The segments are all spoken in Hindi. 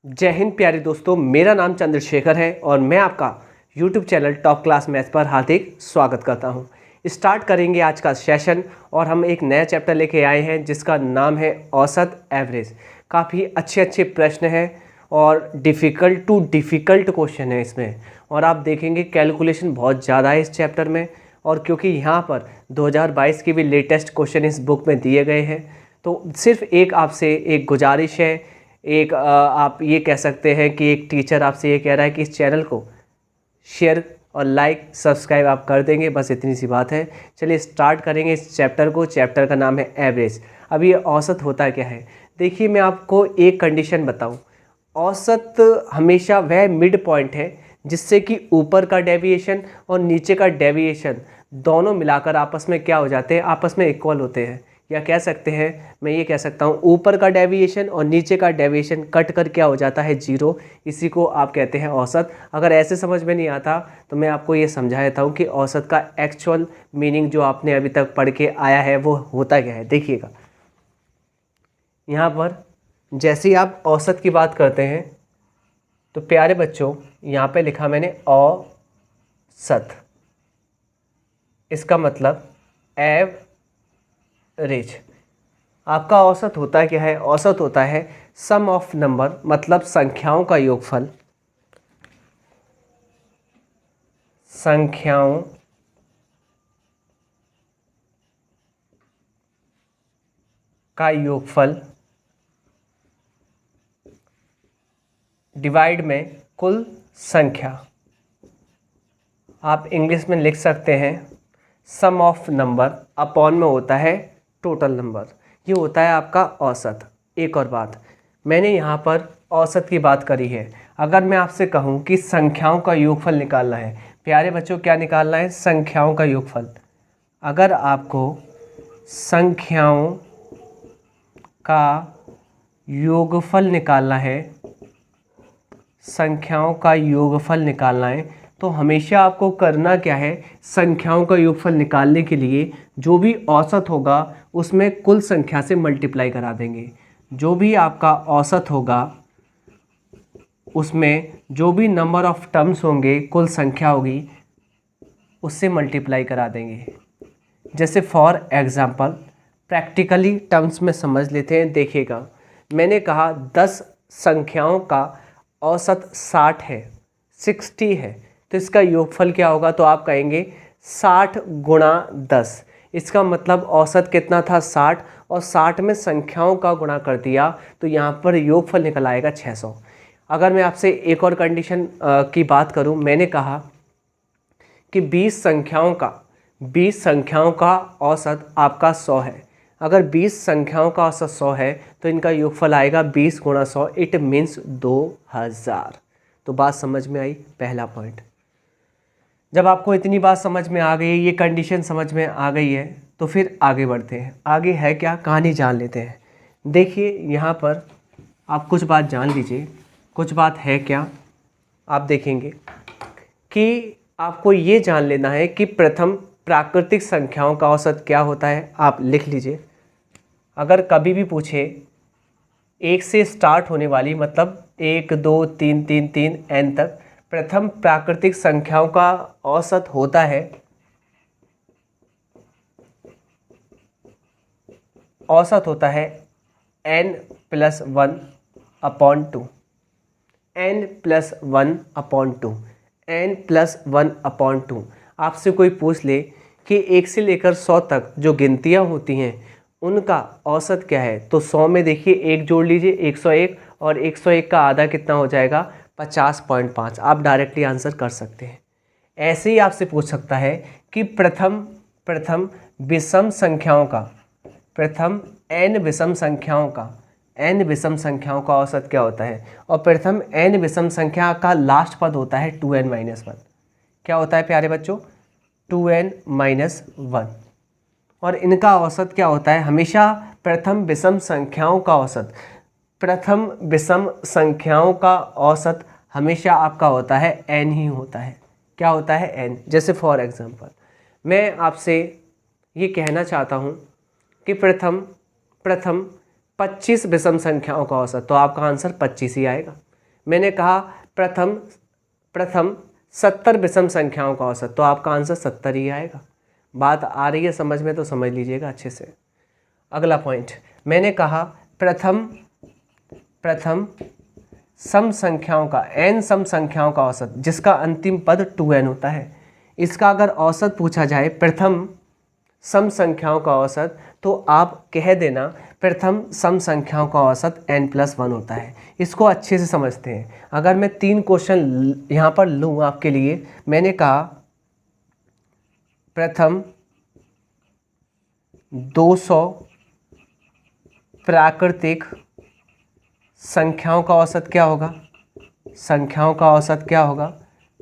जय हिंद प्यारे दोस्तों, मेरा नाम चंद्रशेखर है और मैं आपका YouTube channel top class maths पर हार्दिक स्वागत करता हूं। स्टार्ट करेंगे आज का सेशन और हम एक नया चैप्टर लेके आए हैं जिसका नाम है औसत एवरेज। काफ़ी अच्छे प्रश्न हैं और डिफ़िकल्ट टू डिफ़िकल्ट क्वेश्चन है इसमें, और आप देखेंगे कैलकुलेशन बहुत ज़्यादा है इस चैप्टर में। और क्योंकि यहाँ पर 2022 के भी लेटेस्ट क्वेश्चन इस बुक में दिए गए हैं, तो सिर्फ एक आपसे एक गुजारिश है, एक आप ये कह सकते हैं कि एक टीचर आपसे ये कह रहा है कि इस चैनल को शेयर और लाइक सब्सक्राइब आप कर देंगे, बस इतनी सी बात है। चलिए स्टार्ट करेंगे इस चैप्टर को। चैप्टर का नाम है एवरेज। अब ये औसत होता क्या है, देखिए मैं आपको एक कंडीशन बताऊं। औसत हमेशा वह मिड पॉइंट है जिससे कि ऊपर का डेविएशन और नीचे का डेविएशन दोनों मिलाकर आपस में क्या हो जाते हैं, आपस में इक्वल होते हैं। या कह सकते हैं, मैं ये कह सकता हूँ, ऊपर का डेविएशन और नीचे का डेविएशन कट कर क्या हो जाता है, जीरो। इसी को आप कहते हैं औसत। अगर ऐसे समझ में नहीं आता तो मैं आपको ये समझा देता हूँ कि औसत का एक्चुअल मीनिंग जो आपने अभी तक पढ़ के आया है वो होता क्या है। देखिएगा यहाँ पर जैसे ही आप औसत की बात करते हैं तो प्यारे बच्चों यहाँ पे लिखा मैंने औसत, इसका मतलब एवरेज। आपका औसत होता क्या है, औसत होता है सम ऑफ नंबर, मतलब संख्याओं का योगफल, संख्याओं का योगफल डिवाइड में कुल संख्या। आप इंग्लिश में लिख सकते हैं सम ऑफ नंबर अपॉन में होता है टोटल नंबर। ये होता है आपका औसत। एक और बात, मैंने यहाँ पर औसत की बात करी है। अगर मैं आपसे कहूँ कि संख्याओं का योगफल निकालना है, प्यारे बच्चों क्या निकालना है, संख्याओं का योगफल। अगर आपको संख्याओं का योगफल निकालना है, संख्याओं का योगफल निकालना है, तो हमेशा आपको करना क्या है, संख्याओं का योगफल निकालने के लिए जो भी औसत होगा उसमें कुल संख्या से मल्टीप्लाई करा देंगे। जो भी आपका औसत होगा उसमें जो भी नंबर ऑफ टर्म्स होंगे, कुल संख्या होगी, उससे मल्टीप्लाई करा देंगे। जैसे फॉर एग्जांपल प्रैक्टिकली टर्म्स में समझ लेते हैं। देखिएगा, मैंने कहा 10 संख्याओं का औसत 60 है, 60 है, तो इसका योगफल क्या होगा, तो आप कहेंगे 60 गुणा 10। इसका मतलब औसत कितना था, 60, और 60 में संख्याओं का गुणा कर दिया तो यहाँ पर योगफल निकल आएगा 600। अगर मैं आपसे एक और कंडीशन की बात करूँ, मैंने कहा कि 20 संख्याओं का औसत आपका 100 है। अगर 20 संख्याओं का औसत 100 है तो इनका योगफल आएगा 20 गुणा 100, इट मीन्स 2000। तो बात समझ में आई, पहला पॉइंट। जब आपको इतनी बात समझ में आ गई, ये कंडीशन समझ में आ गई है, तो फिर आगे बढ़ते हैं। आगे है क्या, कहानी जान लेते हैं। देखिए यहाँ पर आप कुछ बात जान लीजिए। कुछ बात है क्या, आप देखेंगे कि आपको ये जान लेना है कि प्रथम प्राकृतिक संख्याओं का औसत क्या होता है। आप लिख लीजिए। अगर कभी भी पूछे 1 से स्टार्ट होने वाली, मतलब 1 2 3 3 3 n तक, प्रथम प्राकृतिक संख्याओं का औसत होता है, औसत होता है n+1/2, n+1/2, n+1/2। आपसे कोई पूछ ले कि 1 से लेकर 100 तक जो गिनतियाँ होती हैं उनका औसत क्या है, तो 100 में देखिए 1 जोड़ लीजिए, 101, और 101 का आधा कितना हो जाएगा, 50.5। आप डायरेक्टली आंसर कर सकते हैं। ऐसे ही आपसे पूछ सकता है कि प्रथम विषम संख्याओं का, प्रथम n विषम संख्याओं का औसत क्या होता है, और प्रथम n विषम संख्या का लास्ट पद होता है 2n-1। क्या होता है प्यारे बच्चों, 2n-1। और इनका औसत क्या होता है, हमेशा प्रथम विषम संख्याओं का औसत, प्रथम विषम संख्याओं का औसत हमेशा आपका होता है n ही होता है। क्या होता है, n। जैसे फॉर एग्जांपल मैं आपसे ये कहना चाहता हूँ कि प्रथम 25 विषम संख्याओं का औसत, तो आपका आंसर 25 ही आएगा। मैंने कहा प्रथम 70 विषम संख्याओं का औसत, तो आपका आंसर 70 ही आएगा। बात आ रही है समझ में तो समझ लीजिएगा अच्छे से। अगला पॉइंट, मैंने कहा प्रथम सम संख्याओं का, n सम संख्याओं का औसत, जिसका अंतिम पद 2n होता है, इसका अगर औसत पूछा जाए प्रथम सम संख्याओं का औसत, तो आप कह देना प्रथम सम संख्याओं का औसत n+1 होता है। इसको अच्छे से समझते हैं। अगर मैं 3 क्वेश्चन यहाँ पर लूँ आपके लिए, मैंने कहा प्रथम 200 प्राकृतिक संख्याओं का औसत क्या होगा, संख्याओं का औसत क्या होगा,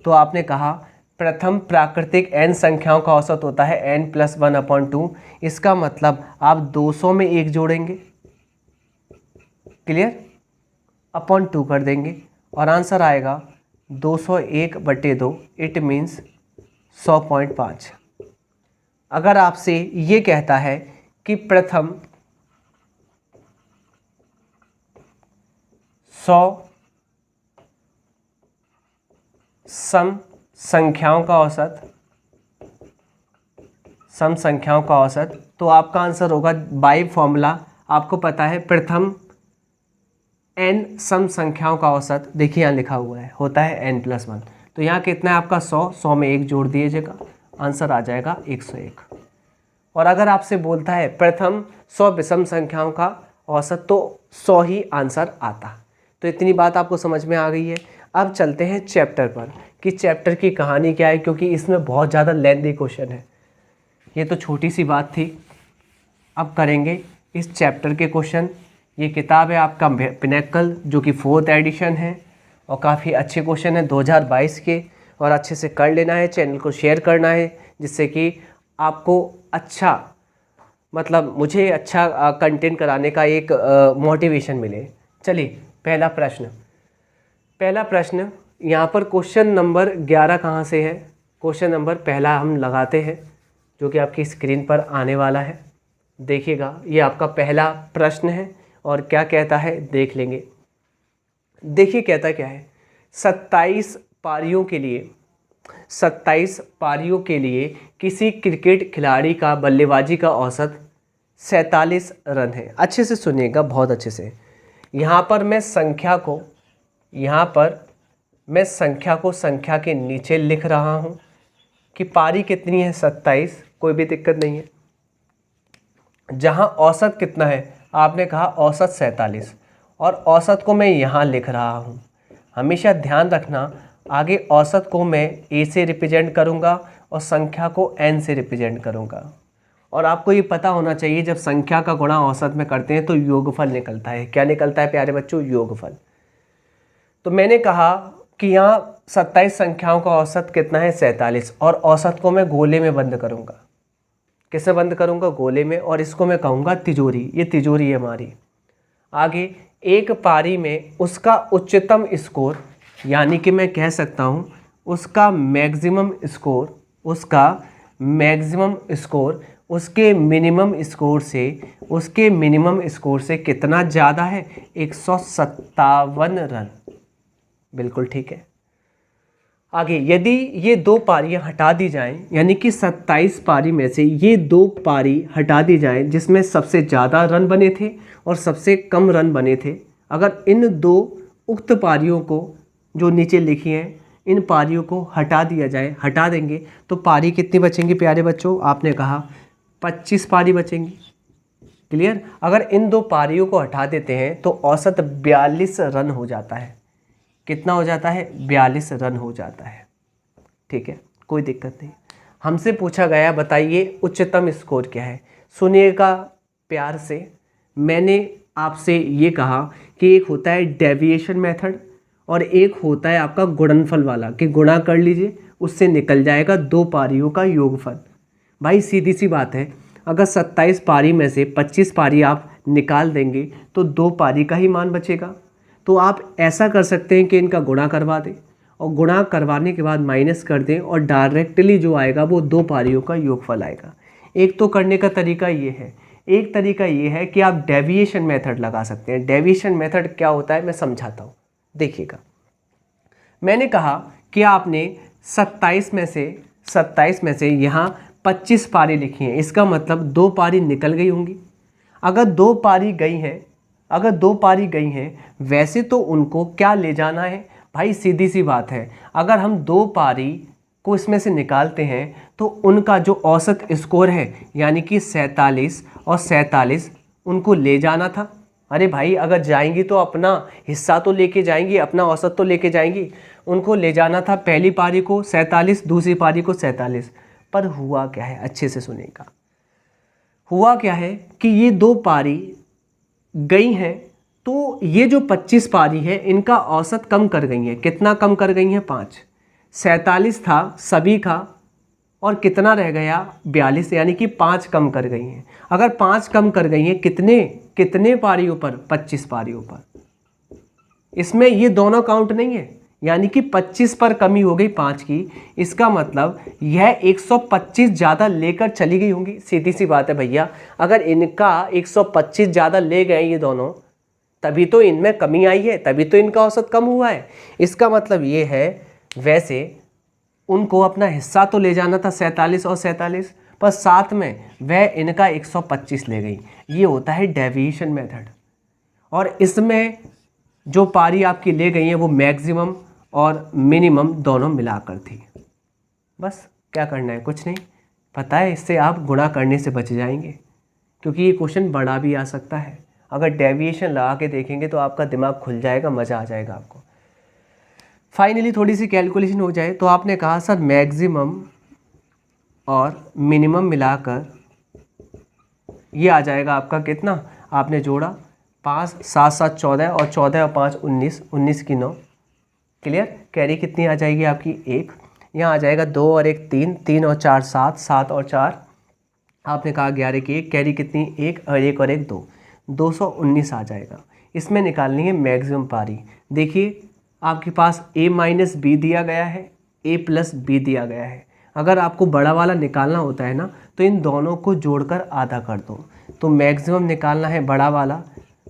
तो आपने कहा प्रथम प्राकृतिक n संख्याओं का औसत होता है n+1/2। इसका मतलब आप 200 में 1 जोड़ेंगे, क्लियर, अपॉन 2 कर देंगे और आंसर आएगा 201/2, इट मीन्स 100.5। अगर आपसे ये कहता है कि प्रथम 100 सम संख्याओं का औसत, सम संख्याओं का औसत, तो आपका आंसर होगा बाय फॉर्मूला, आपको पता है प्रथम n सम संख्याओं का औसत, देखिए यहाँ लिखा हुआ है, होता है n+1। तो यहाँ कितना है आपका 100 में 1 जोड़ दीजिएगा, आंसर आ जाएगा 101। और अगर आपसे बोलता है प्रथम 100 विषम संख्याओं का औसत, तो 100 ही आंसर आता। तो इतनी बात आपको समझ में आ गई है। अब चलते हैं चैप्टर पर कि चैप्टर की कहानी क्या है, क्योंकि इसमें बहुत ज़्यादा लेंथी क्वेश्चन है। ये तो छोटी सी बात थी, अब करेंगे इस चैप्टर के क्वेश्चन। ये किताब है आपका पिनेकल, जो कि 4th एडिशन है और काफ़ी अच्छे क्वेश्चन है 2022 के, और अच्छे से कर लेना है, चैनल को शेयर करना है, जिससे कि आपको अच्छा, मतलब मुझे अच्छा कंटेंट कराने का एक मोटिवेशन मिले। चलिए पहला प्रश्न यहाँ पर क्वेश्चन नंबर 11 कहाँ से है, क्वेश्चन नंबर पहला हम लगाते हैं, जो कि आपकी स्क्रीन पर आने वाला है। देखिएगा, ये आपका पहला प्रश्न है और क्या कहता है देख लेंगे। देखिए कहता क्या है, 27 पारियों के लिए किसी क्रिकेट खिलाड़ी का बल्लेबाजी का औसत 47 रन है। अच्छे से सुनिएगा, बहुत अच्छे से। यहाँ पर मैं संख्या को संख्या के नीचे लिख रहा हूँ कि पारी कितनी है 27, कोई भी दिक्कत नहीं है। जहाँ औसत कितना है, आपने कहा औसत 47, और औसत को मैं यहाँ लिख रहा हूँ। हमेशा ध्यान रखना, आगे औसत को मैं a से रिप्रेजेंट करूँगा और संख्या को n से रिप्रेजेंट करूँगा। और आपको ये पता होना चाहिए, जब संख्या का गुणा औसत में करते हैं तो योगफल निकलता है। क्या निकलता है प्यारे बच्चों? योगफल। तो मैंने कहा कि यहाँ 27 संख्याओं का औसत कितना है 47, और औसत को मैं गोले में बंद करूँगा। किससे बंद करूँगा? गोले में, और इसको मैं कहूँगा तिजोरी। ये तिजोरी है हमारी। आगे एक पारी में उसका उच्चतम स्कोर, यानी कि मैं कह सकता हूँ उसका मैक्सिमम स्कोर उसके मिनिमम स्कोर से कितना ज़्यादा है? 157 रन। बिल्कुल ठीक है। आगे यदि ये 2 पारियां हटा दी जाएं, यानी कि 27 पारी में से ये 2 पारी हटा दी जाएं जिसमें सबसे ज़्यादा रन बने थे और सबसे कम रन बने थे, अगर इन 2 उक्त पारियों को जो नीचे लिखी हैं, इन पारियों को हटा दिया जाए, हटा देंगे तो पारी कितनी बचेंगी प्यारे बच्चों? आपने कहा 25 पारी बचेंगी। क्लियर? अगर इन 2 पारियों को हटा देते हैं तो औसत 42 रन हो जाता है। कितना हो जाता है? 42 रन हो जाता है। ठीक है, कोई दिक्कत नहीं। हमसे पूछा गया, बताइए उच्चतम स्कोर क्या है? सुनिएगा प्यार से। मैंने आपसे ये कहा कि एक होता है डेविएशन मेथड और एक होता है आपका गुणनफल वाला, कि गुणा कर लीजिए, उससे निकल जाएगा 2 पारियों का योगफल। भाई सीधी सी बात है, अगर 27 पारी में से 25 पारी आप निकाल देंगे तो 2 पारी का ही मान बचेगा। तो आप ऐसा कर सकते हैं कि इनका गुणा करवा दें और गुणा करवाने के बाद माइनस कर दें और डायरेक्टली जो आएगा वो 2 पारियों का योगफल आएगा। एक तो करने का तरीका ये है। एक तरीका ये है कि आप डेविएशन मेथड लगा सकते हैं। डेविएशन मेथड क्या होता है मैं समझाता हूँ, देखिएगा। मैंने कहा कि आपने 27 में से यहाँ 25 पारी लिखी हैं, इसका मतलब 2 पारी निकल गई होंगी। अगर 2 पारी गई हैं वैसे तो उनको क्या ले जाना है भाई, सीधी सी बात है। अगर हम 2 पारी को इसमें से निकालते हैं तो उनका जो औसत स्कोर है यानी कि 47 और 47 उनको ले जाना था। अरे भाई अगर जाएंगी तो अपना हिस्सा तो लेके जाएंगी, अपना औसत तो लेके जाएंगी। उनको ले जाना था पहली पारी को 47, दूसरी पारी को 47। पर हुआ क्या है, अच्छे से सुनिएगा। हुआ क्या है कि ये 2 पारी गई हैं तो ये जो 25 पारी है इनका औसत कम कर गई हैं। कितना कम कर गई हैं? 5। 47 था सभी का और कितना रह गया? 42, यानी कि 5 कम कर गई हैं। अगर 5 कम कर गई हैं कितने पारियों पर? 25 पारियों पर। इसमें ये दोनों काउंट नहीं है, यानी कि 25 पर कमी हो गई 5 की। इसका मतलब यह 125 ज़्यादा लेकर चली गई होंगी। सीधी सी बात है भैया, अगर इनका 125 ज़्यादा ले गए ये दोनों, तभी तो इनमें कमी आई है, तभी तो इनका औसत कम हुआ है। इसका मतलब ये है, वैसे उनको अपना हिस्सा तो ले जाना था 47 और 47, पर साथ में वह इनका 125 ले गई। ये होता है डेविएशन मेथड। और इसमें जो पारी आपकी ले गई है वो मैक्सिमम और मिनिमम दोनों मिलाकर थी। बस क्या करना है, कुछ नहीं। पता है इससे आप गुणा करने से बच जाएंगे, क्योंकि ये क्वेश्चन बड़ा भी आ सकता है। अगर डेविएशन लगा के देखेंगे तो आपका दिमाग खुल जाएगा, मज़ा आ जाएगा आपको। फाइनली थोड़ी सी कैलकुलेशन हो जाए तो आपने कहा सर मैक्सिमम और मिनिमम मिलाकर ये आ जाएगा आपका कितना? आपने जोड़ा 5 7 7 14 और 14 और 5 19, 19 की 9। क्लियर? कैरी कितनी आ जाएगी आपकी? 1। यहाँ आ जाएगा 2 और 1 3, 3 और 4 7, 7 और 4 आपने कहा 11 की 1। कैरी कितनी? 1 और 1 और 1 2, 219 आ जाएगा। इसमें निकालनी है मैक्सिमम पारी। देखिए आपके पास a माइनस बी दिया गया है, a प्लस बी दिया गया है। अगर आपको बड़ा वाला निकालना होता है ना तो इन दोनों को जोड़कर आधा कर दो। तो मैक्सिमम निकालना है बड़ा वाला,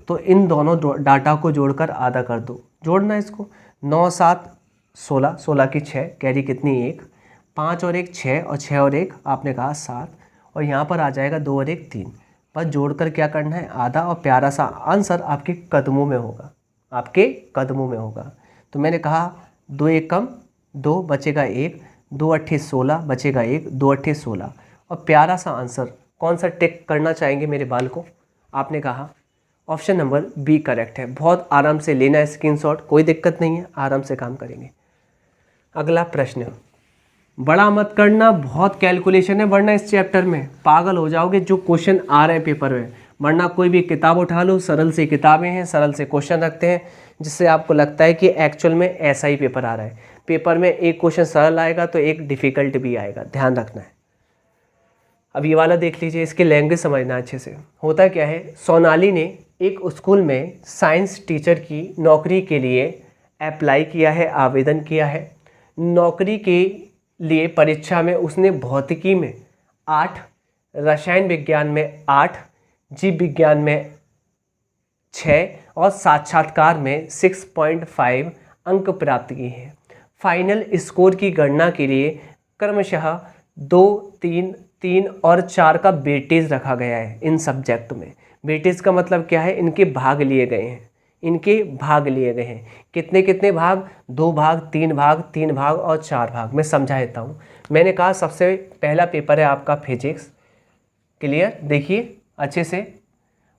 तो इन दोनों डाटा को जोड़कर आधा कर दो। जोड़ना इसको 9 7 16, 16 की 6। कैरी कितनी? 1। 5 और 1 6 और 6 और 1 आपने कहा 7। और यहाँ पर आ जाएगा 2 और 1 3। बस जोड़कर क्या करना है? आधा। और प्यारा सा आंसर आपके कदमों में होगा, आपके कदमों में होगा। तो मैंने कहा 2 1 कम 2 बचेगा 1, 2 8 16 बचेगा 1, 2 8 16। और प्यारा सा आंसर कौन सा टिक करना चाहेंगे मेरे बाल को? आपने कहा ऑप्शन नंबर बी करेक्ट है। बहुत आराम से लेना है स्क्रीनशॉट, कोई दिक्कत नहीं है, आराम से काम करेंगे। अगला प्रश्न, बड़ा मत करना, बहुत कैलकुलेशन है वरना इस चैप्टर में पागल हो जाओगे जो क्वेश्चन आ रहे हैं पेपर में। वरना कोई भी किताब उठा लो, सरल से किताबें हैं, सरल से क्वेश्चन रखते हैं, जिससे आपको लगता है कि एक्चुअल में ऐसा ही पेपर आ रहा है। पेपर में एक क्वेश्चन सरल आएगा तो एक डिफ़िकल्ट भी आएगा, ध्यान रखना है। अब ये वाला देख लीजिए, इसकी लैंग्वेज समझना अच्छे से। होता क्या है, सोनाली ने एक स्कूल में साइंस टीचर की नौकरी के लिए अप्लाई किया है, आवेदन किया है। नौकरी के लिए परीक्षा में उसने भौतिकी में 8, रसायन विज्ञान में 8, जीव विज्ञान में 6 और साक्षात्कार में 6.5 अंक प्राप्त किए हैं। फाइनल स्कोर की गणना के लिए क्रमशः 2, 3, 3 और 4 का वेटेज रखा गया है इन सब्जेक्ट में। वेटेज का मतलब क्या है? इनके भाग लिए गए हैं, इनके भाग लिए गए हैं। कितने कितने भाग? 2 भाग, 3 भाग, 3 भाग और 4 भाग। मैं समझा देता हूँ। मैंने कहा सबसे पहला पेपर है आपका फिजिक्स। क्लियर? देखिए अच्छे से,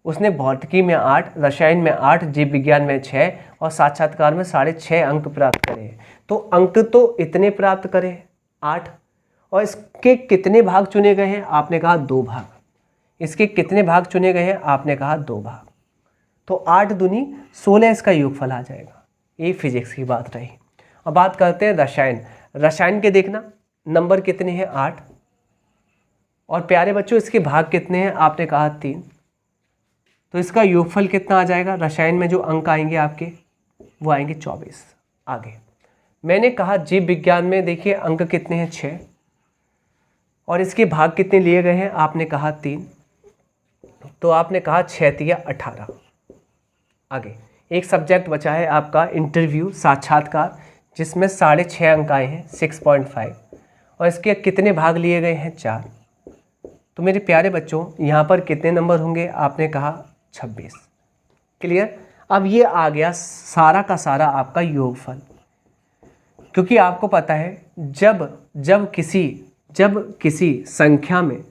उसने भौतिकी में 8, रसायन में 8, जीव विज्ञान में 6 और साक्षात्कार में 6.5 अंक प्राप्त करे। तो अंक तो इतने प्राप्त करे 8, और इसके कितने भाग चुने गए हैं? आपने कहा 2 भाग। इसके कितने भाग चुने गए हैं? आपने कहा 2 भाग। तो 8 दूनी 16 इसका योगफल आ जाएगा। ये फिजिक्स की बात रही। अब बात करते हैं रसायन। रसायन के देखना नंबर कितने हैं? 8। और प्यारे बच्चों इसके भाग कितने हैं? आपने कहा 3। तो इसका योगफल कितना आ जाएगा? रसायन में जो अंक आएंगे आपके वो आएंगे 24। आगे मैंने कहा जीव विज्ञान में देखिए अंक कितने हैं? 6। और इसके भाग कितने लिए गए हैं? आपने कहा 3। तो आपने कहा 6 तिया 18। आगे एक सब्जेक्ट बचा है आपका इंटरव्यू, साक्षात्कार। जिसमें 6.5 अंक आए हैं 6.5, और इसके कितने भाग लिए गए हैं 4। तो मेरे प्यारे बच्चों यहाँ पर कितने नंबर होंगे, आपने कहा 26। क्लियर। अब ये आ गया सारा का सारा आपका योगफल, क्योंकि आपको पता है जब किसी संख्या में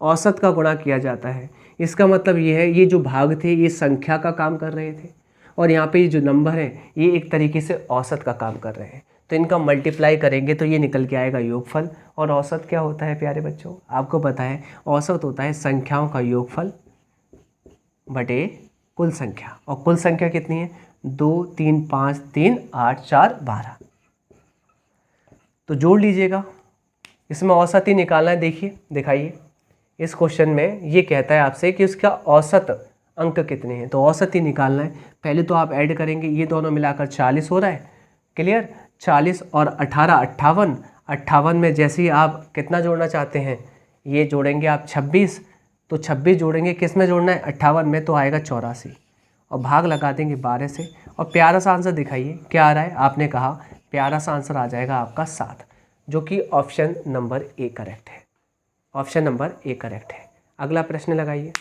औसत का गुणा किया जाता है, इसका मतलब ये है ये जो भाग थे ये संख्या का काम कर रहे थे, और यहाँ पे ये जो नंबर है ये एक तरीके से औसत का काम कर रहे हैं। तो इनका मल्टीप्लाई करेंगे तो ये निकल के आएगा योगफल। और औसत क्या होता है प्यारे बच्चों, आपको पता है औसत होता है संख्याओं का योगफल बटे कुल संख्या। और कुल संख्या कितनी है, 2 3 5 3 8 4 12। तो जोड़ लीजिएगा, इसमें औसत ही निकालना है। देखिए दिखाइए, इस क्वेश्चन में ये कहता है आपसे कि उसका औसत अंक कितने हैं, तो औसत ही निकालना है। पहले तो आप ऐड करेंगे, ये दोनों मिलाकर 40 हो रहा है। क्लियर। 40 और 18 58। 58 में जैसे ही आप कितना जोड़ना चाहते हैं, ये जोड़ेंगे आप 26, तो 26 जोड़ेंगे किस में जोड़ना है, 58 में, तो आएगा 84, और भाग लगा देंगे 12 से। और प्यारा सा आंसर दिखाइए क्या आ रहा है, आपने कहा प्यारा सा आंसर आ जाएगा आपका 7, जो कि ऑप्शन नंबर ए करेक्ट है। ऑप्शन नंबर ए करेक्ट है। अगला प्रश्न लगाइए।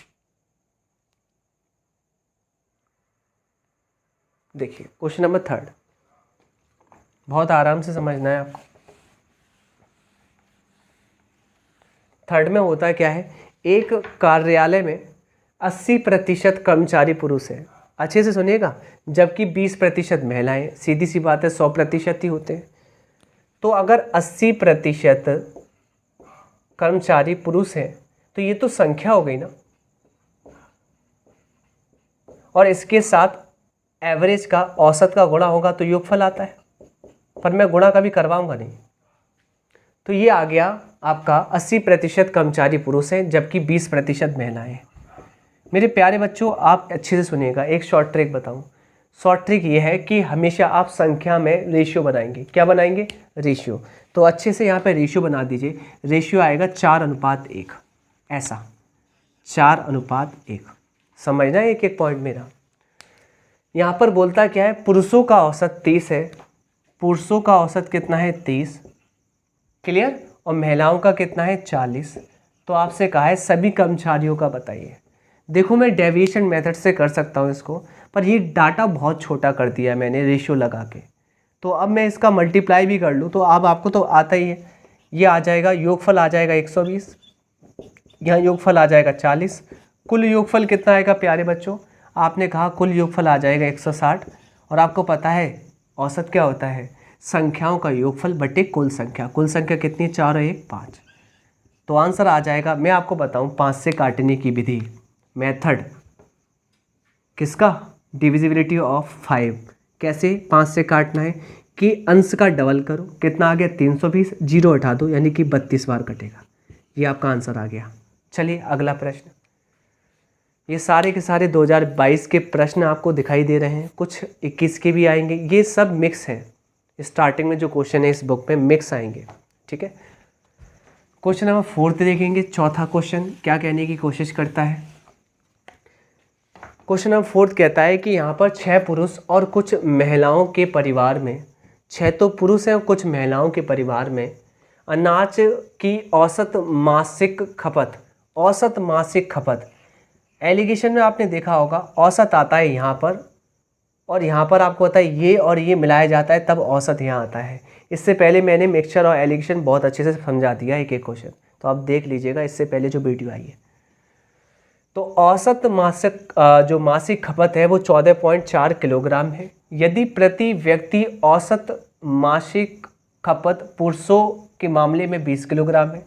देखिए क्वेश्चन नंबर 3, बहुत आराम से समझना है आपको। 3 में होता क्या है, एक कार्यालय में 80% कर्मचारी पुरुष है, अच्छे से सुनिएगा, जबकि 20% महिलाएं। सीधी सी बात है 100% ही होते हैं। तो अगर 80% कर्मचारी पुरुष हैं तो ये तो संख्या हो गई ना, और इसके साथ एवरेज का औसत का गुणा होगा तो योगफल आता है, पर मैं गुणा कभी करवाऊंगा नहीं। तो ये आ गया आपका 80% कर्मचारी पुरुष हैं जबकि 20% महिलाएं हैं। मेरे प्यारे बच्चों आप अच्छे से सुनिएगा, एक शॉर्ट ट्रिक बताऊं। शॉर्ट ट्रिक ये है कि हमेशा आप संख्या में रेशियो बनाएंगे। क्या बनाएंगे, रेशियो। तो अच्छे से यहाँ पे रेशियो बना दीजिए। रेशियो आएगा 4:1, ऐसा 4:1। समझना एक एक पॉइंट मेरा। यहाँ पर बोलता क्या है, पुरुषों का औसत 30 है, पुरुषों का औसत कितना है 30। क्लियर। और महिलाओं का कितना है 40। तो आपसे कहा है सभी कर्मचारियों का बताइए। देखो मैं डेविएशन मेथड से कर सकता हूँ इसको, पर ये डाटा बहुत छोटा कर दिया है मैंने रेशियो लगा के। तो अब मैं इसका मल्टीप्लाई भी कर लूँ तो अब आपको तो आता ही है, ये आ जाएगा योगफल आ जाएगा 120, यहाँ योगफल आ जाएगा 40। कुल योगफल कितना आएगा प्यारे बच्चों, आपने कहा कुल योगफल आ जाएगा 160। और आपको पता है औसत क्या होता है, संख्याओं का योगफल बटे कुल संख्या। कुल संख्या कितनी है, 4 और 1 5। तो आंसर आ जाएगा, मैं आपको बताऊं 5 से काटने की विधि, मेथड किसका, डिविजिबिलिटी ऑफ 5। कैसे 5 से काटना है कि अंश का डबल करो, कितना आ गया 320, 0 हटा दो यानी कि 32 बार कटेगा। ये आपका आंसर आ गया। चलिए अगला प्रश्न। ये सारे के सारे 2022 के प्रश्न आपको दिखाई दे रहे हैं, कुछ 21 के भी आएंगे, ये सब मिक्स है। स्टार्टिंग में जो क्वेश्चन है इस बुक में मिक्स आएंगे, ठीक है। क्वेश्चन नंबर 4 देखेंगे। चौथा क्वेश्चन क्या कहने की कोशिश करता है, क्वेश्चन नंबर 4 कहता है कि यहाँ पर 6 पुरुष और कुछ महिलाओं के परिवार में, 6 तो पुरुष हैं और कुछ महिलाओं के परिवार में अनाज की औसत मासिक खपत, एलिगेशन में आपने देखा होगा औसत आता है यहाँ पर, और यहाँ पर आपको पता है ये और ये मिलाया जाता है तब औसत यहाँ आता है। इससे पहले मैंने मिक्सचर और एलिगेशन बहुत अच्छे से समझा दिया एक एक क्वेश्चन, तो आप देख लीजिएगा इससे पहले जो वीडियो आई है। तो औसत मासिक खपत है वो 14.4 किलोग्राम है। यदि प्रति व्यक्ति औसत मासिक खपत पुरुषों के मामले में 20 किलोग्राम है,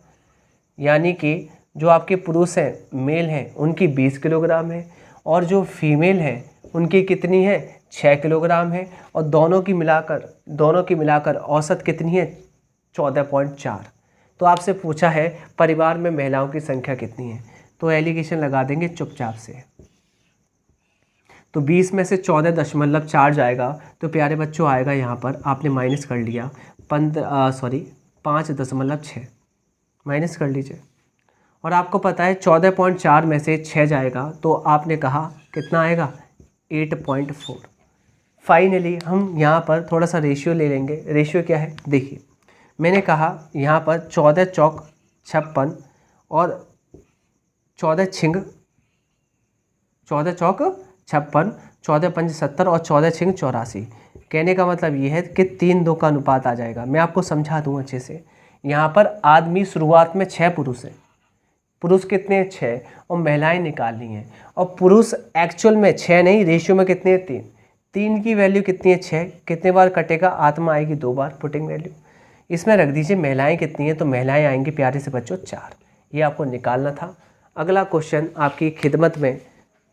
यानी कि जो आपके पुरुष हैं मेल हैं उनकी 20 किलोग्राम है, और जो फीमेल हैं उनकी कितनी है 6 किलोग्राम है, और दोनों की मिलाकर औसत कितनी है 14.4। तो आपसे पूछा है परिवार में महिलाओं की संख्या कितनी है, तो एलिगेशन लगा देंगे चुपचाप से। तो 20 में से 14.4 जाएगा तो प्यारे बच्चों आएगा यहाँ पर, आपने माइनस कर लिया 5.6 माइनस कर लीजिए। और आपको पता है 14.4 में से 6 जाएगा तो आपने कहा कितना आएगा 8.4। फाइनली हम यहाँ पर थोड़ा सा रेशियो ले लेंगे। रेशियो क्या है, देखिए मैंने कहा यहाँ पर 14 चौक 56 और 14 छिंग 14 चौक 56, 14 पंच 70 और 14 छिंग 84। कहने का मतलब ये है कि 3-2 का अनुपात आ जाएगा। मैं आपको समझा दूँ अच्छे से। यहाँ पर आदमी शुरुआत में 6 पुरुष है, पुरुष कितने 6 और महिलाएं निकालनी हैं, और पुरुष एक्चुअल में 6 नहीं, रेशियो में कितने 3। 3 की वैल्यू कितनी है 6, कितने बार कटेगा, आत्मा आएगी 2 बार, पुटिंग वैल्यू। इसमें रख दीजिए महिलाएं कितनी हैं, तो महिलाएं आएंगी प्यारे से बच्चों 4। ये आपको निकालना था। अगला क्वेश्चन आपकी खिदमत में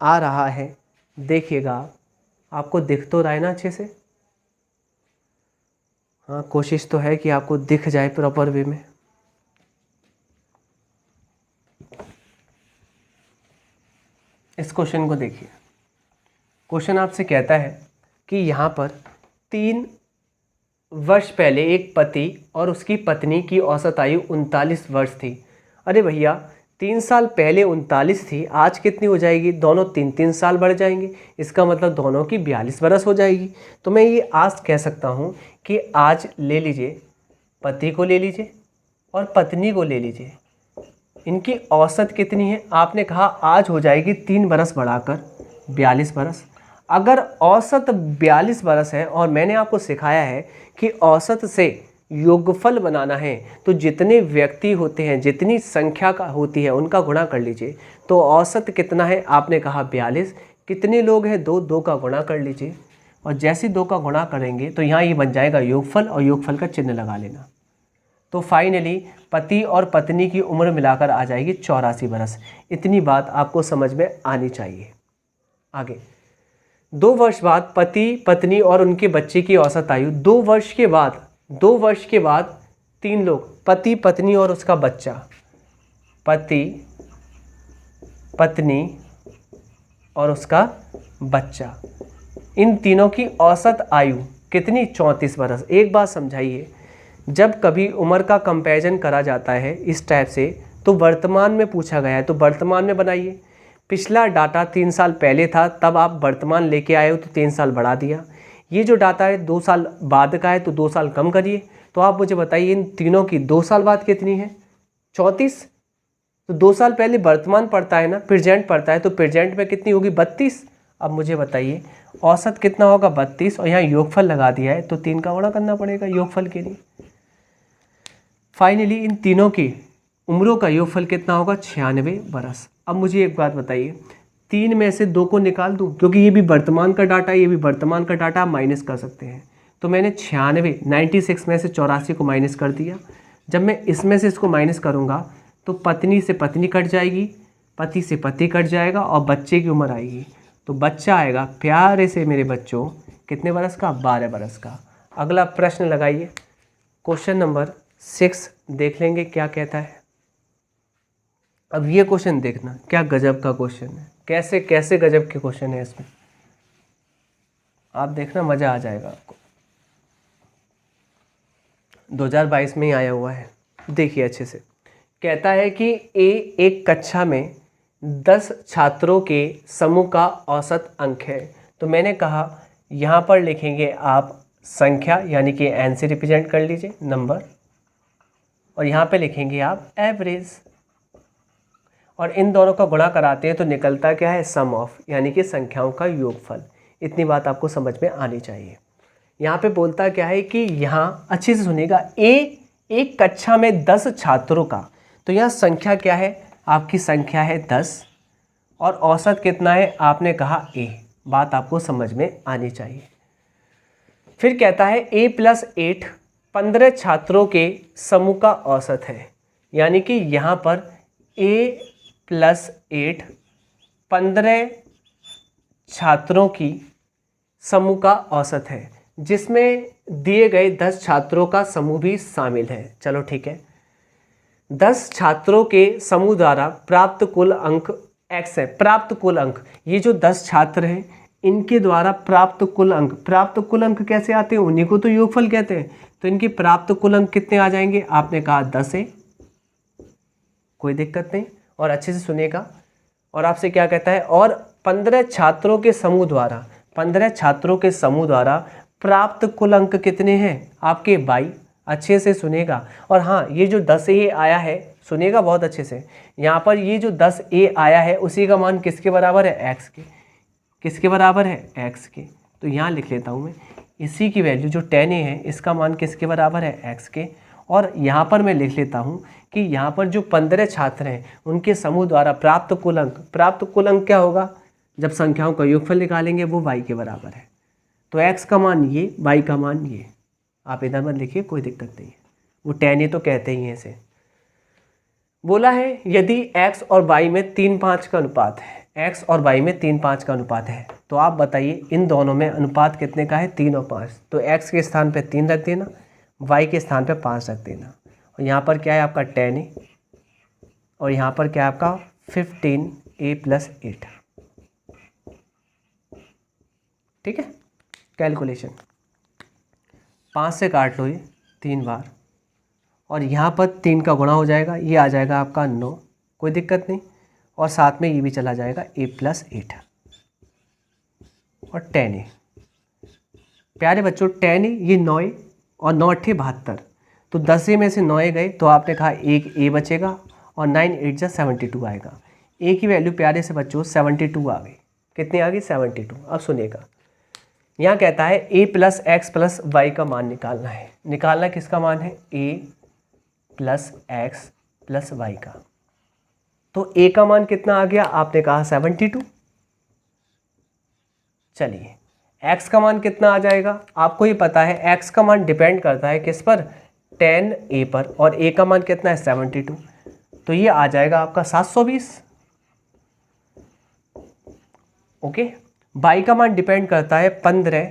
आ रहा है, देखिएगा। आपको दिख तो रहा है ना अच्छे से? हाँ, कोशिश तो है कि आपको दिख जाए प्रॉपर वे में। इस क्वेश्चन को देखिए। क्वेश्चन आपसे कहता है कि यहाँ पर 3 वर्ष पहले एक पति और उसकी पत्नी की औसत आयु 39 वर्ष थी। अरे भैया, 3 साल पहले 39 थी, आज कितनी हो जाएगी? दोनों 3-3 साल बढ़ जाएंगे, इसका मतलब दोनों की 42 वर्ष हो जाएगी। तो मैं ये आज कह सकता हूँ कि आज ले लीजिए, पति को ले लीजिए और पत्नी को ले लीजिए, इनकी औसत कितनी है? आपने कहा आज हो जाएगी 3 बरस बढ़ाकर 42 बरस। अगर औसत 42 बरस है और मैंने आपको सिखाया है कि औसत से योगफल बनाना है, तो जितने व्यक्ति होते हैं, जितनी संख्या का होती है, उनका गुणा कर लीजिए। तो औसत कितना है? आपने कहा 42। कितने लोग हैं? 2 का गुणा कर लीजिए, और जैसे 2 का गुणा करेंगे तो यहाँ ये बन जाएगा योगफल, और योगफल का चिन्ह लगा लेना। तो फाइनली पति और पत्नी की उम्र मिलाकर आ जाएगी 84 बरस। इतनी बात आपको समझ में आनी चाहिए। आगे 2 वर्ष बाद पति पत्नी और उनके बच्चे की औसत आयु 2 वर्ष के बाद 3 लोग, पति पत्नी और उसका बच्चा, पति पत्नी और उसका बच्चा, इन तीनों की औसत आयु कितनी? 34 बरस। एक बात समझाइए, जब कभी उम्र का कंपैरिजन करा जाता है इस टाइप से, तो वर्तमान में पूछा गया है तो वर्तमान में बनाइए। पिछला डाटा 3 साल पहले था, तब आप वर्तमान लेके आए हो तो 3 साल बढ़ा दिया। ये जो डाटा है 2 साल बाद का है, तो 2 साल कम करिए। तो आप मुझे बताइए इन तीनों की 2 साल बाद कितनी है? 34। तो 2 साल पहले वर्तमान पड़ता है ना, प्रेजेंट पड़ता है, तो प्रेजेंट में कितनी होगी? 32। अब मुझे बताइए औसत कितना होगा? 32, और यहाँ योगफल लगा दिया है, तो 3 का गुणा करना पड़ेगा योगफल के लिए। फाइनली इन तीनों की उम्रों का योगफल कितना होगा? 96 बरस। अब मुझे एक बात बताइए, 3 में से 2 को निकाल दूं, क्योंकि ये भी वर्तमान का डाटा है, ये भी वर्तमान का डाटा, आप माइनस कर सकते हैं। तो मैंने 96 में से 84 को माइनस कर दिया। जब मैं इसमें से इसको माइनस करूँगा तो पत्नी से पत्नी कट जाएगी, पति से पति कट जाएगा, और बच्चे की उम्र आएगी। तो बच्चा आएगा प्यारे से मेरे बच्चों कितने बरस का? 12 बरस का। अगला प्रश्न लगाइए, क्वेश्चन नंबर 6 देख लेंगे क्या कहता है। अब ये क्वेश्चन देखना, क्या गजब का क्वेश्चन है, कैसे कैसे गजब के क्वेश्चन है इसमें, आप देखना मज़ा आ जाएगा आपको। 2022 में ही आया हुआ है, देखिए अच्छे से। कहता है कि एक कक्षा में 10 छात्रों के समूह का औसत अंक है। तो मैंने कहा यहाँ पर लिखेंगे आप संख्या, यानी कि n से रिप्रेजेंट कर लीजिए नंबर, और यहाँ पे लिखेंगे आप एवरेज, और इन दोनों का गुणा कराते हैं तो निकलता क्या है? सम ऑफ, यानी कि संख्याओं का योगफल। इतनी बात आपको समझ में आनी चाहिए। यहाँ पे बोलता क्या है कि यहाँ अच्छे से सुनिएगा, एक कक्षा में 10 छात्रों का, तो यहाँ संख्या क्या है? आपकी संख्या है 10, और औसत कितना है? आपने कहा a। बात आपको समझ में आनी चाहिए। फिर कहता है a+8 15 छात्रों के समूह का औसत है, यानी कि यहाँ पर a+8 15 छात्रों की समूह का औसत है, जिसमें दिए गए 10 छात्रों का समूह भी शामिल है। चलो ठीक है, 10 छात्रों के समूह द्वारा प्राप्त कुल अंक x है। प्राप्त कुल अंक, ये जो 10 छात्र हैं इनके द्वारा प्राप्त कुल अंक कैसे आते हैं? उन्हीं को तो योगफल कहते हैं। तो इनके प्राप्त कुल अंक कितने आ जाएंगे? आपने कहा 10 है, कोई दिक्कत नहीं, और अच्छे से सुनिएगा। और आपसे क्या कहता है? और 15 छात्रों के समूह द्वारा 15 छात्रों के समूह द्वारा प्राप्त कुल अंक कितने हैं? आपके 22। अच्छे से सुनेगा। और हाँ, ये जो 10A आया है, सुनेगा बहुत अच्छे से, यहाँ पर ये जो 10A आया है उसी का मान किसके बराबर है? x के। किसके बराबर है? x के। तो यहाँ लिख लेता हूँ मैं, इसी की वैल्यू जो 10A है इसका मान किसके बराबर है? x के। और यहाँ पर मैं लिख लेता हूँ कि यहाँ पर जो 15 छात्र हैं उनके समूह द्वारा प्राप्त कुल अंक क्या होगा? जब संख्याओं का योगफल निकालेंगे वो y के बराबर है। तो x का मान ये, y का मान ये। आप इधर मत लिखिए, कोई दिक्कत नहीं है, वो 10A तो कहते ही हैं इसे। बोला है यदि x और y में 3:5 का अनुपात है, x और y में 3:5 का अनुपात है, तो आप बताइए इन दोनों में अनुपात कितने का है? 3 और 5। तो x के स्थान पे 3 रख देना, y के स्थान पे 5 रख देना। और यहाँ पर क्या है आपका 10A, और यहाँ पर क्या है आपका 15A + 8। ठीक है, कैलकुलेशन 5 से काट लो ये 3 बार, और यहाँ पर 3 का गुणा हो जाएगा, ये आ जाएगा आपका 9, कोई दिक्कत नहीं। और साथ में ये भी चला जाएगा A + 8 और 10A। प्यारे बच्चों 10A ये 9 और 9 8 72, तो 10A में से 9 गए तो आपने कहा एक A बचेगा और 9 8 जा 72 आएगा। A की वैल्यू प्यारे से बच्चों 72 आ गई। कितनी आ गई? 72। अब सुनिएगा, यहाँ कहता है A + x + y का मान निकालना है। निकालना किसका मान है? A + x + y का। तो A का मान कितना आ गया? आपने कहा 72। चलिए x का मान कितना आ जाएगा? आपको ही पता है x का मान डिपेंड करता है किस पर? 10A पर, और A का मान कितना है? 72। तो ये आ जाएगा आपका 720। ओके। y का मान डिपेंड करता है 15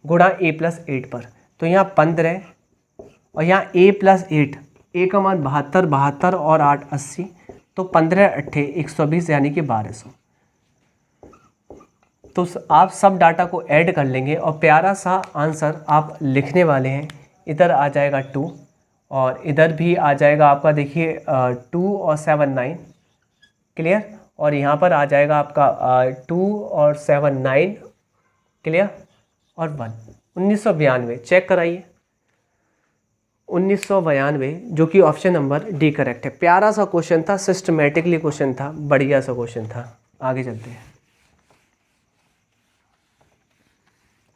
गुणा A + 8 पर, तो यहाँ 15 और यहाँ A + 8, A का मान 72, 72 और 8 80, तो 15 8 120 यानी कि 1200। तो आप सब डाटा को ऐड कर लेंगे और प्यारा सा आंसर आप लिखने वाले हैं। इधर आ जाएगा 2 और इधर भी आ जाएगा आपका, देखिए 2 और 7 9, क्लियर। और यहाँ पर आ जाएगा आपका 2 और 7 9, क्लियर, और 1 1992। चेक कराइए 1992, जो कि ऑप्शन नंबर डी करेक्ट है। प्यारा सा क्वेश्चन था, सिस्टमेटिकली क्वेश्चन था, बढ़िया सा क्वेश्चन था। आगे चलते हैं।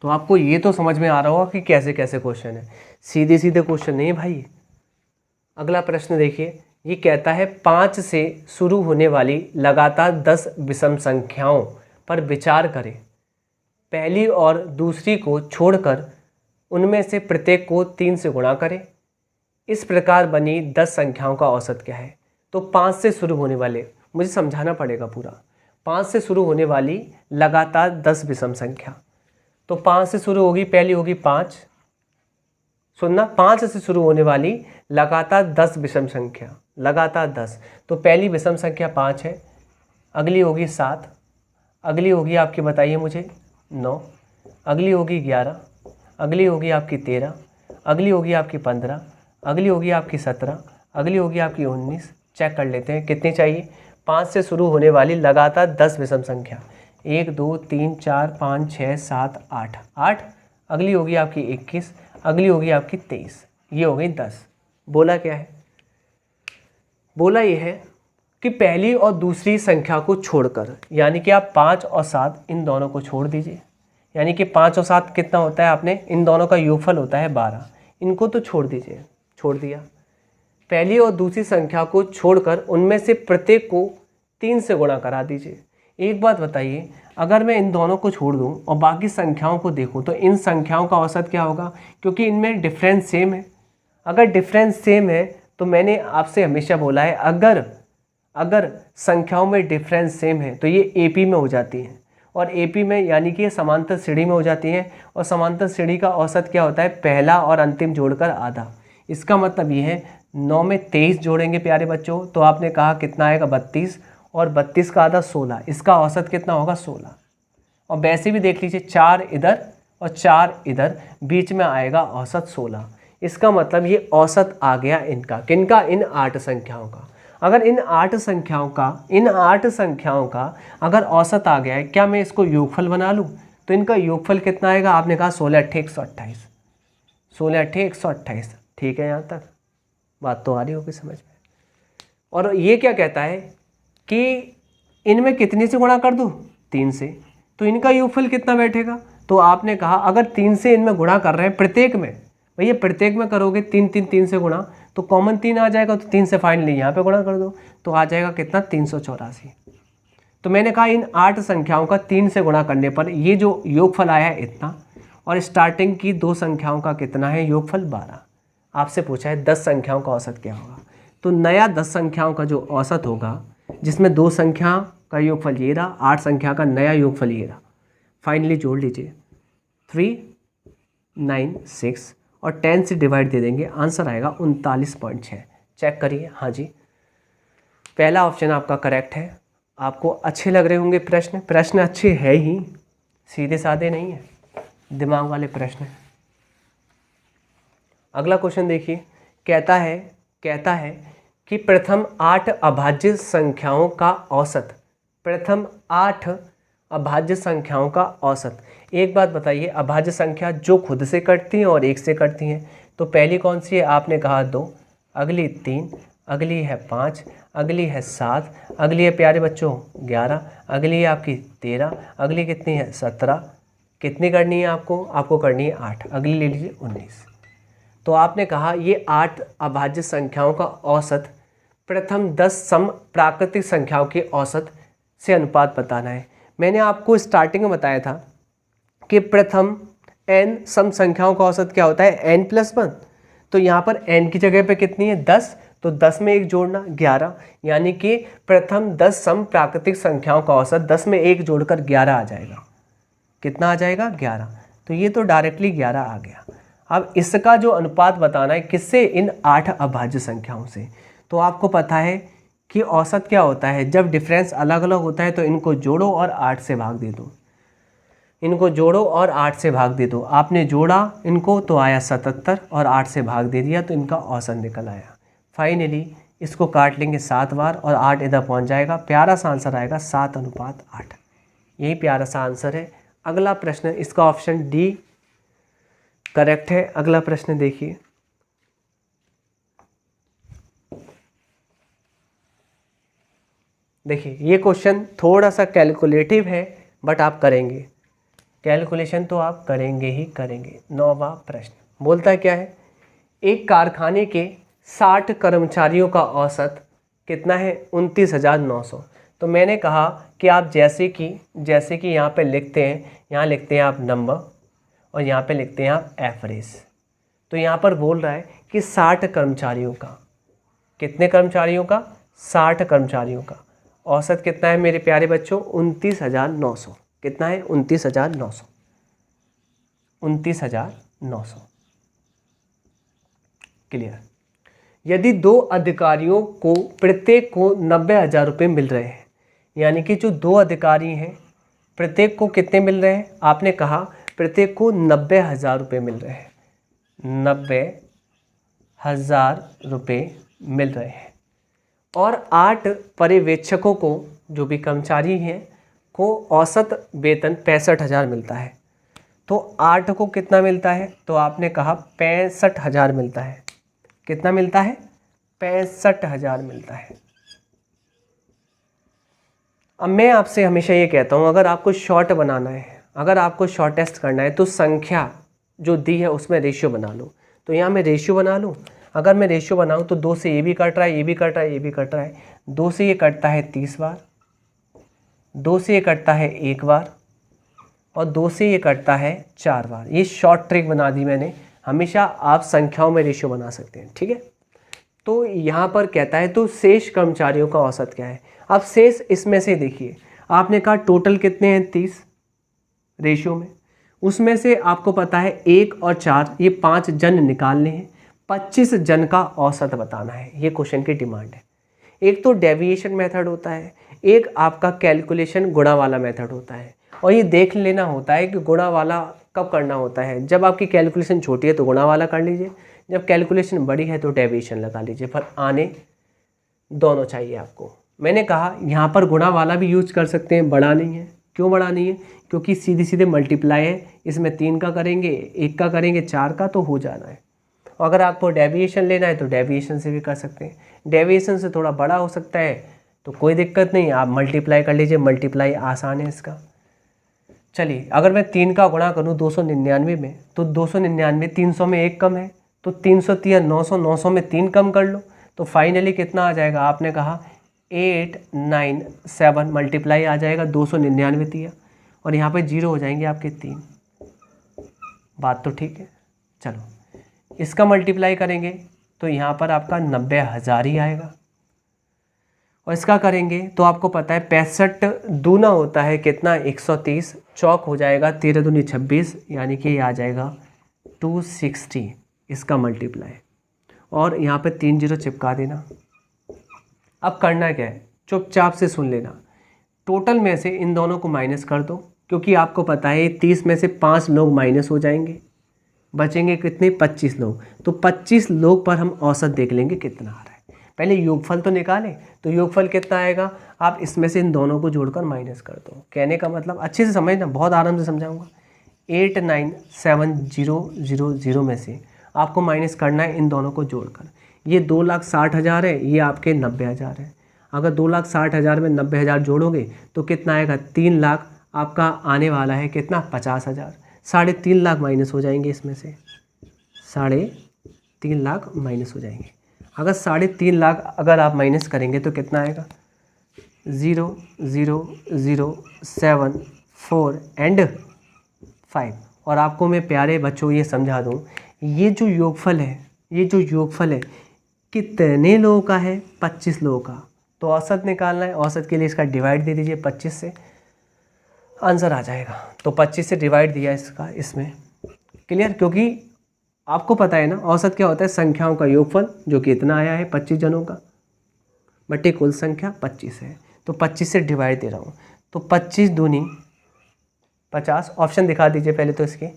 तो आपको ये तो समझ में आ रहा होगा कि कैसे कैसे क्वेश्चन है, सीधे सीधे क्वेश्चन नहीं है भाई। अगला प्रश्न देखिए, ये कहता है 5 से शुरू होने वाली लगातार 10 विषम संख्याओं पर विचार करें। पहली और दूसरी को छोड़कर उनमें से प्रत्येक को 3 से गुणा करें। इस प्रकार बनी 10 संख्याओं का औसत क्या है? तो 5 से शुरू होने वाले, मुझे समझाना पड़ेगा पूरा। 5 से शुरू होने वाली लगातार 10 विषम संख्या, तो 5 से शुरू होगी, पहली होगी 5, सुनना, 5 से शुरू होने वाली लगातार 10 विषम संख्या, लगातार 10, तो पहली विषम संख्या 5 है, अगली होगी 7, अगली होगी आपकी बताइए मुझे 9, अगली होगी 11, अगली होगी आपकी 13, अगली होगी आपकी 15, अगली होगी आपकी 17, अगली होगी आपकी 19। चेक कर लेते हैं कितनी चाहिए। 5 से शुरू होने वाली लगातार 10 विषम संख्या, 1 2 3 4 5 6 7 8, 8, अगली होगी आपकी 21, अगली होगी आपकी 23, ये हो गई 10। बोला क्या है? बोला ये है कि पहली और दूसरी संख्या को छोड़कर, यानी कि आप 5 और 7 इन दोनों को छोड़ दीजिए, यानी कि 5 और 7 कितना होता है? आपने इन दोनों का योगफल होता है 12, इनको तो छोड़ दीजिए, छोड़ दिया। पहली और दूसरी संख्या को छोड़कर उनमें से प्रत्येक को 3 से गुणा करा दीजिए। एक बात बताइए, अगर मैं इन दोनों को छोड़ दूं और बाकी संख्याओं को देखूं तो इन संख्याओं का औसत क्या होगा? क्योंकि इनमें डिफरेंस सेम है। अगर डिफरेंस सेम है तो मैंने आपसे हमेशा बोला है, अगर संख्याओं में डिफरेंस सेम है तो ये एपी में हो जाती हैं, और एपी में यानी कि ये समांतर श्रेणी में हो जाती हैं, और समांतर श्रेणी का औसत क्या होता है? पहला और अंतिम जोड़कर आधा। इसका मतलब ये है 9 में 23 जोड़ेंगे प्यारे बच्चों, तो आपने कहा कितना आएगा? 32, और 32 का आधा 16, इसका औसत कितना होगा? 16। और वैसे भी देख लीजिए 4 इधर और 4 इधर, बीच में आएगा औसत 16। इसका मतलब ये औसत आ गया इनका, किनका? इन 8 संख्याओं का। अगर इन 8 संख्याओं का अगर औसत आ गया है, क्या मैं इसको योगफल बना लूँ? तो इनका योगफल कितना आएगा? आपने कहा 16 अट्ठे 128, 16 अट्ठे 128। ठीक है, यहाँ तक बात तो आ रही होगी समझ में। और ये क्या कहता है कि इनमें कितने से गुणा कर दूँ? 3 से। तो इनका योगफल कितना बैठेगा? तो आपने कहा अगर 3 से इनमें गुणा कर रहे हैं प्रत्येक में, भैया प्रत्येक में करोगे 3 3 3 से गुणा तो कॉमन 3 आ जाएगा, तो 3 से फाइनली यहाँ पे गुणा कर दो तो आ जाएगा कितना? 384। तो मैंने कहा इन 8 संख्याओं का 3 से गुणा करने पर ये जो योगफल आया है इतना, और स्टार्टिंग की 2 संख्याओं का कितना है योगफल? 12। आपसे पूछा है 10 संख्याओं का औसत क्या होगा, तो नया 10 संख्याओं का जो औसत होगा, जिसमें 2 संख्या का योगफल ये रहा, 8 संख्या का नया योगफल ये रहा, फाइनली जोड़ लीजिए 3, 9, 6 और 10 से डिवाइड दे देंगे, आंसर आएगा 39.6। चेक करिए। हाँ जी, पहला ऑप्शन आपका करेक्ट है। आपको अच्छे लग रहे होंगे प्रश्न अच्छे है ही, सीधे साधे नहीं है, दिमाग वाले प्रश्न हैं। अगला क्वेश्चन देखिए, कहता है कि प्रथम 8 अभाज्य संख्याओं का औसत, प्रथम 8 अभाज्य संख्याओं का औसत। एक बात बताइए, अभाज्य संख्या जो खुद से कटती हैं और 1 से कटती हैं, तो पहली कौन सी है? आपने कहा 2, अगली 3, अगली है 5, अगली है 7, अगली है प्यारे बच्चों 11, अगली है आपकी 13, अगली कितनी है? 17। कितनी करनी है आपको? आपको करनी है 8, अगली ले लीजिए 19। तो आपने कहा ये 8 अभाज्य संख्याओं का औसत प्रथम 10 सम प्राकृतिक संख्याओं के औसत से अनुपात बताना है। मैंने आपको स्टार्टिंग में बताया था कि प्रथम n सम संख्याओं का औसत क्या होता है? n+1। तो यहाँ पर n की जगह पे कितनी है? 10, तो 10 में 1 जोड़ना 11, यानी कि प्रथम 10 सम प्राकृतिक संख्याओं का औसत 10 में 1 जोड़कर 11 आ जाएगा। कितना आ जाएगा? 11। तो ये तो डायरेक्टली 11 आ गया। अब इसका जो अनुपात बताना है किससे? इन 8 अभाज्य संख्याओं से। तो आपको पता है कि औसत क्या होता है, जब डिफरेंस अलग अलग होता है तो इनको जोड़ो और 8 से भाग दे दो, इनको जोड़ो और 8 से भाग दे दो। आपने जोड़ा इनको तो आया 77 और 8 से भाग दे दिया तो इनका औसत निकल आया। फाइनली इसको काट लेंगे 7 बार और 8 इधर पहुंच जाएगा, प्यारा सा आंसर आएगा 7:8। यही प्यारा सा आंसर है। अगला प्रश्न, इसका ऑप्शन डी करेक्ट है। अगला प्रश्न देखिए, ये क्वेश्चन थोड़ा सा कैलकुलेटिव है बट आप करेंगे, कैलकुलेशन तो आप करेंगे ही करेंगे। 9वां प्रश्न बोलता है क्या है? एक कारखाने के 60 कर्मचारियों का औसत कितना है? 29,900। तो मैंने कहा कि आप जैसे कि यहाँ पे लिखते हैं, यहाँ लिखते हैं आप नंबर और यहाँ पे लिखते हैं आप एवरेज। तो यहाँ पर बोल रहा है कि 60 कर्मचारियों का, कितने कर्मचारियों का? 60 कर्मचारियों का औसत कितना है मेरे प्यारे बच्चों? 29,900। कितना है? 29,900। 29,900। क्लियर। यदि 2 अधिकारियों को प्रत्येक को 90,000 रुपये मिल रहे हैं, यानी कि जो 2 अधिकारी हैं प्रत्येक को कितने मिल रहे हैं? आपने कहा प्रत्येक को 90,000 रुपये मिल रहे हैं, 90,000 रुपये मिल रहे हैं, और 8 पर्यवेक्षकों को, जो भी कर्मचारी हैं, को औसत वेतन 65,000 मिलता है। तो 8 को कितना मिलता है? तो आपने कहा 65,000 मिलता है। कितना मिलता है? 65,000 मिलता है। अब मैं आपसे हमेशा ये कहता हूँ, अगर आपको शॉर्ट बनाना है, अगर आपको शॉर्टेस्ट करना है, तो संख्या जो दी है उसमें रेशियो बना लो। तो यहाँ मैं रेशियो बना लूँ। अगर मैं रेशियो बनाऊँ तो 2 से ये भी कट रहा है, ये भी कट रहा है, ये भी कट रहा है। 2 से ये कटता है 30 बार, 2 से ये कटता है 1 बार, और 2 से ये कटता है 4 बार। ये शॉर्ट ट्रिक बना दी मैंने। हमेशा आप संख्याओं में रेशियो बना सकते हैं, ठीक है। तो यहाँ पर कहता है तो शेष कर्मचारियों का औसत क्या है? अब शेष इसमें से देखिए, आपने कहा टोटल कितने हैं? 30 रेशियो में, उसमें से आपको पता है 1 और 4 ये 5 जन निकालने हैं, 25 जन का औसत बताना है। ये क्वेश्चन की डिमांड है। एक तो डेविएशन मेथड होता है, एक आपका कैलकुलेशन गुणा वाला मेथड होता है, और ये देख लेना होता है कि गुणा वाला कब करना होता है। जब आपकी कैलकुलेशन छोटी है तो गुणा वाला कर लीजिए, जब कैलकुलेशन बड़ी है तो डेविएशन लगा लीजिए, पर आने दोनों चाहिए आपको। मैंने कहा यहाँ पर गुणा वाला भी यूज कर सकते हैं, बड़ा नहीं है। क्यों बड़ा नहीं है? क्योंकि सीधे सीधे मल्टीप्लाई है, इसमें 3 का करेंगे, 1 का करेंगे, 4 का, तो हो जाना है। और अगर आपको डेविएशन लेना है तो डेविएशन से भी कर सकते हैं। डेविएशन से थोड़ा बड़ा हो सकता है तो कोई दिक्कत नहीं, आप मल्टीप्लाई कर लीजिए, मल्टीप्लाई आसान है इसका। चलिए, अगर मैं 3 का गुणा करूँ 299 में, तो 299 300 में 1 कम है, तो 300 900, 900 में 3 कम कर लो, तो फाइनली कितना आ जाएगा, आपने कहा 897 मल्टीप्लाई आ जाएगा 299 दिया, और यहाँ पे 0 हो जाएंगे आपके 3। बात तो ठीक है। चलो, इसका मल्टीप्लाई करेंगे तो यहाँ पर आपका 90,000 ही आएगा, और इसका करेंगे तो आपको पता है 65 दूना होता है कितना, 130, चौक हो जाएगा 13 दूनी 26, यानी कि ये आ जाएगा 260 इसका मल्टीप्लाई, और यहाँ पे 3 0 चिपका देना। अब करना क्या है, चुपचाप से सुन लेना, टोटल में से इन दोनों को माइनस कर दो, क्योंकि आपको पता है 30 में से 5 लोग माइनस हो जाएंगे, बचेंगे कितने, 25 लोग। तो 25 लोग पर हम औसत देख लेंगे कितना आ रहा है। पहले योगफल तो निकालें, तो योगफल कितना आएगा, आप इसमें से इन दोनों को जोड़कर माइनस कर दो। कहने का मतलब अच्छे से समझना, बहुत आराम से समझाऊंगा। 897,000 में से आपको माइनस करना है इन दोनों को जोड़कर। ये 2,60,000 है, ये आपके 90,000 है। अगर 2,60,000 में 90,000 जोड़ोगे तो कितना आएगा, 3 लाख आपका आने वाला है, कितना, 50,000। 3.5 लाख माइनस हो जाएंगे इसमें से, 3.5 लाख माइनस हो जाएंगे। अगर 3.5 लाख अगर आप माइनस करेंगे तो कितना आएगा, 0,0,0,7 4 एंड 5। और आपको मैं प्यारे बच्चों ये समझा दूँ, ये जो योगफल है कितने लोगों का है, 25 लोगों का। तो औसत निकालना है, औसत के लिए इसका डिवाइड दे दीजिए 25 से, आंसर आ जाएगा। तो 25 से डिवाइड दिया इसका, इसमें क्लियर, क्योंकि आपको पता है ना औसत क्या होता है, संख्याओं का योगफल, जो कि इतना आया है 25 जनों का, बटे कुल संख्या 25 है। तो 25 से डिवाइड दे रहा हूँ, तो 25 दूनी 50, ऑप्शन दिखा दीजिए पहले, तो इसके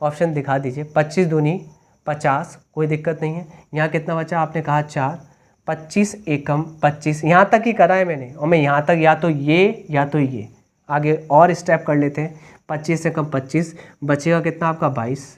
ऑप्शन दिखा दीजिए। 25 दूनी 50, कोई दिक्कत नहीं है। यहाँ कितना बचा, आपने कहा 4, 25 एकम 25, यहाँ तक ही करा है मैंने, और मैं यहाँ तक या तो ये आगे और स्टेप कर लेते हैं। 25 से कम 25, बचेगा कितना आपका 22,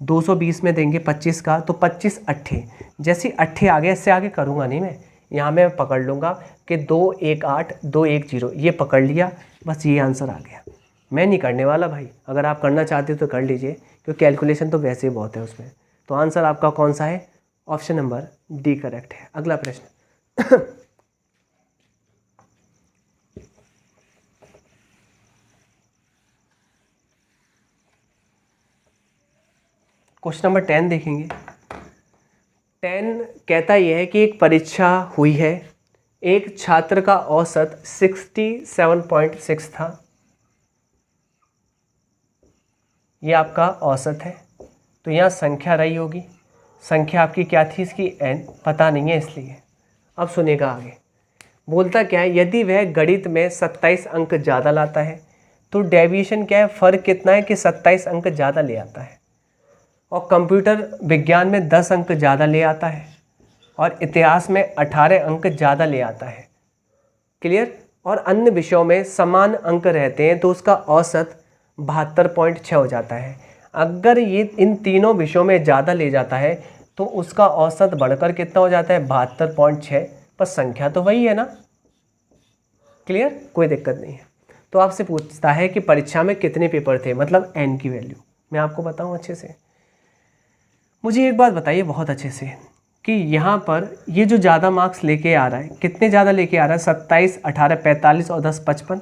220 में देंगे 25 का, तो 25 अट्ठे, जैसे अट्ठे आ गया, इससे आगे करूँगा नहीं मैं, यहाँ मैं पकड़ लूँगा कि 2 1 8 2 1 0, ये पकड़ लिया, बस ये आंसर आ गया। मैं नहीं करने वाला भाई, अगर आप करना चाहते हो तो कर लीजिए, क्योंकि कैलकुलेशन तो वैसे ही बहुत है उसमें। तो आंसर आपका कौन सा है, ऑप्शन नंबर डी करेक्ट है। अगला प्रश्न क्वेश्चन नंबर 10 देखेंगे। 10 कहता यह है कि एक परीक्षा हुई है, एक छात्र का औसत 67.6 था, ये आपका औसत है। तो यहाँ संख्या रही होगी, संख्या आपकी क्या थी इसकी, n, पता नहीं है इसलिए। अब सुनेगा आगे, बोलता क्या है, यदि वह गणित में 27 अंक ज़्यादा लाता है तो डेविएशन क्या है, फ़र्क कितना है कि 27 अंक ज़्यादा ले आता है, और कंप्यूटर विज्ञान में 10 अंक ज़्यादा ले आता है, और इतिहास में 18 अंक ज़्यादा ले आता है, क्लियर। और अन्य विषयों में समान अंक रहते हैं तो उसका औसत 72.6 हो जाता है। अगर ये इन तीनों विषयों में ज़्यादा ले जाता है तो उसका औसत बढ़कर कितना हो जाता है, 72.6, पर संख्या तो वही है ना, क्लियर, कोई दिक्कत नहीं है। तो आपसे पूछता है कि परीक्षा में कितने पेपर थे, मतलब n की वैल्यू। मैं आपको बताऊं अच्छे से, मुझे एक बात बताइए बहुत अच्छे से, कि यहाँ पर ये जो ज़्यादा मार्क्स लेके आ रहा है, कितने ज़्यादा लेके आ रहा है, 27, 18, 45 और 10 55।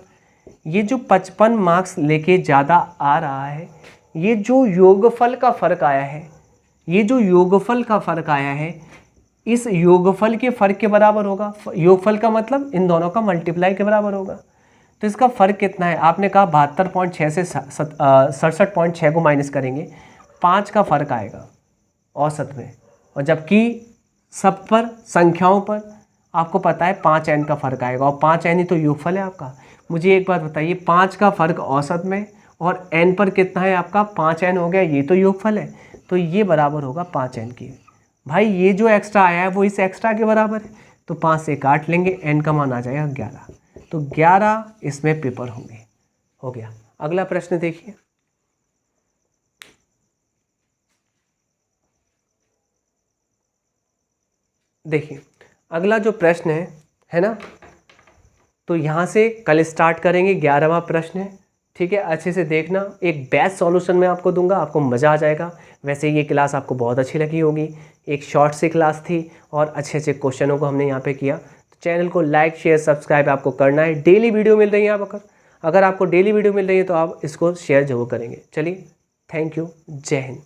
ये जो 55 मार्क्स लेके ज़्यादा आ रहा है, ये जो योगफल का फ़र्क आया है, इस योगफल के फ़र्क के बराबर होगा। योगफल का मतलब इन दोनों का मल्टीप्लाई के बराबर होगा। तो इसका फ़र्क कितना है, आपने कहा 72.6 से 67.6 को माइनस करेंगे, 5 का फ़र्क आएगा औसत में, और जबकि सब पर संख्याओं पर आपको पता है 5n का फ़र्क आएगा, और 5n ही तो योगफल है आपका। मुझे एक बात बताइए, 5 का फ़र्क औसत में और n पर कितना है आपका, 5n हो गया, ये तो योगफल है, तो ये बराबर होगा 5n के। भाई ये जो एक्स्ट्रा आया है वो इस एक्स्ट्रा के बराबर है, तो 5 से काट लेंगे, n का मान आ जाएगा 11, तो 11 इसमें पेपर होंगे। हो गया। अगला प्रश्न देखिए, देखिए अगला जो प्रश्न है ना, तो यहाँ से कल स्टार्ट करेंगे, 11वां प्रश्न है, ठीक है। अच्छे से देखना, एक बेस्ट सॉल्यूशन मैं आपको दूंगा, आपको मज़ा आ जाएगा। वैसे ये क्लास आपको बहुत अच्छी लगी होगी, एक शॉर्ट सी क्लास थी और अच्छे अच्छे क्वेश्चनों को हमने यहाँ पे किया। तो चैनल को लाइक शेयर सब्सक्राइब आपको करना है। डेली वीडियो मिल रही है, आप अगर आपको डेली वीडियो मिल रही है तो आप इसको शेयर जरूर करेंगे। चलिए, थैंक यू, जय हिंद।